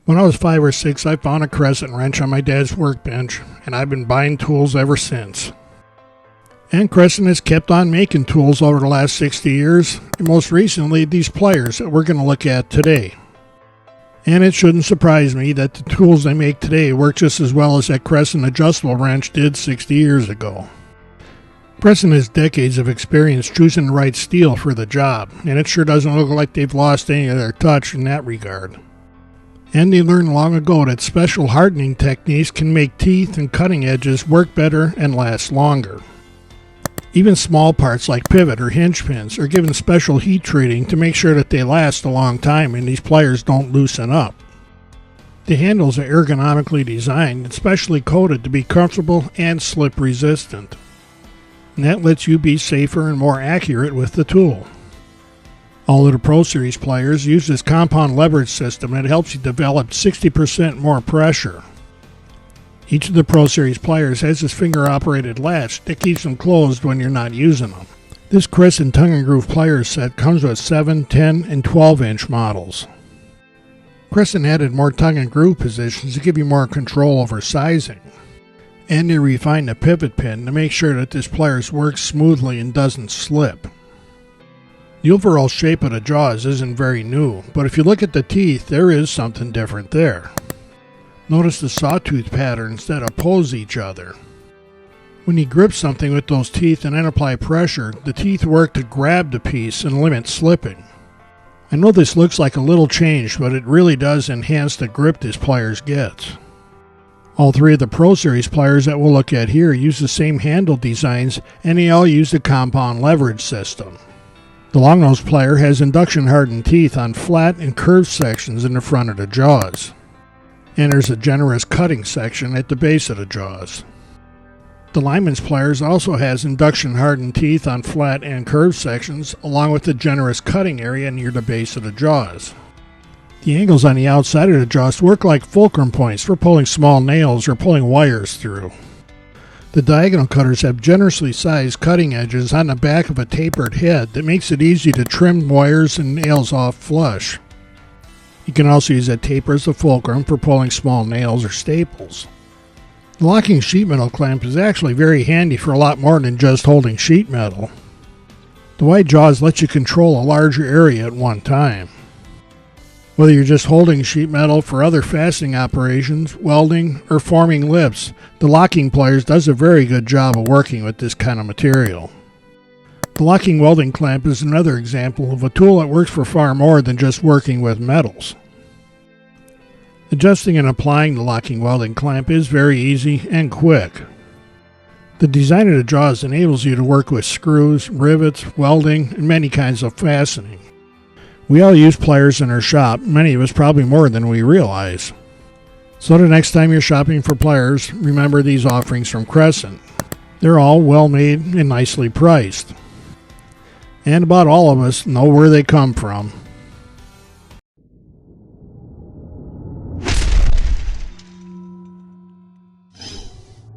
When I was 5 or 6, I found a crescent wrench on my dad's workbench, and I've been buying tools ever since. And Crescent has kept on making tools over the last 60 years, and most recently these pliers that we're going to look at today. And it shouldn't surprise me that the tools they make today work just as well as that Crescent adjustable wrench did 60 years ago. Crescent has decades of experience choosing the right steel for the job, and it sure doesn't look like they've lost any of their touch in that regard. And they learned long ago that special hardening techniques can make teeth and cutting edges work better and last longer. Even small parts like pivot or hinge pins are given special heat treating to make sure that they last a long time and these pliers don't loosen up. The handles are ergonomically designed and specially coated to be comfortable and slip resistant. And that lets you be safer and more accurate with the tool. All of the Pro Series pliers use this compound leverage system that helps you develop 60% more pressure. Each of the Pro Series pliers has this finger-operated latch that keeps them closed when you're not using them. This Crescent tongue and groove pliers set comes with 7, 10, and 12-inch models. Crescent added more tongue and groove positions to give you more control over sizing. And they refined the pivot pin to make sure that this pliers works smoothly and doesn't slip. The overall shape of the jaws isn't very new, but if you look at the teeth, there is something different there. Notice the sawtooth patterns that oppose each other. When you grip something with those teeth and then apply pressure, the teeth work to grab the piece and limit slipping. I know this looks like a little change, but it really does enhance the grip this pliers gets. All three of the Pro Series pliers that we'll look at here use the same handle designs, and they all use the compound leverage system. The longnose plier has induction hardened teeth on flat and curved sections in the front of the jaws. And there's a generous cutting section at the base of the jaws. The lineman's pliers also has induction hardened teeth on flat and curved sections, along with a generous cutting area near the base of the jaws. The angles on the outside of the jaws work like fulcrum points for pulling small nails or pulling wires through. The diagonal cutters have generously sized cutting edges on the back of a tapered head that makes it easy to trim wires and nails off flush. You can also use that taper as a fulcrum for pulling small nails or staples. The locking sheet metal clamp is actually very handy for a lot more than just holding sheet metal. The wide jaws let you control a larger area at one time. Whether you're just holding sheet metal for other fastening operations, welding, or forming lips, the locking pliers does a very good job of working with this kind of material. The locking welding clamp is another example of a tool that works for far more than just working with metals. Adjusting and applying the locking welding clamp is very easy and quick. The design of the jaws enables you to work with screws, rivets, welding, and many kinds of fastening. We all use pliers in our shop, many of us probably more than we realize. So the next time you're shopping for pliers, remember these offerings from Crescent. They're all well made and nicely priced. And about all of us know where they come from.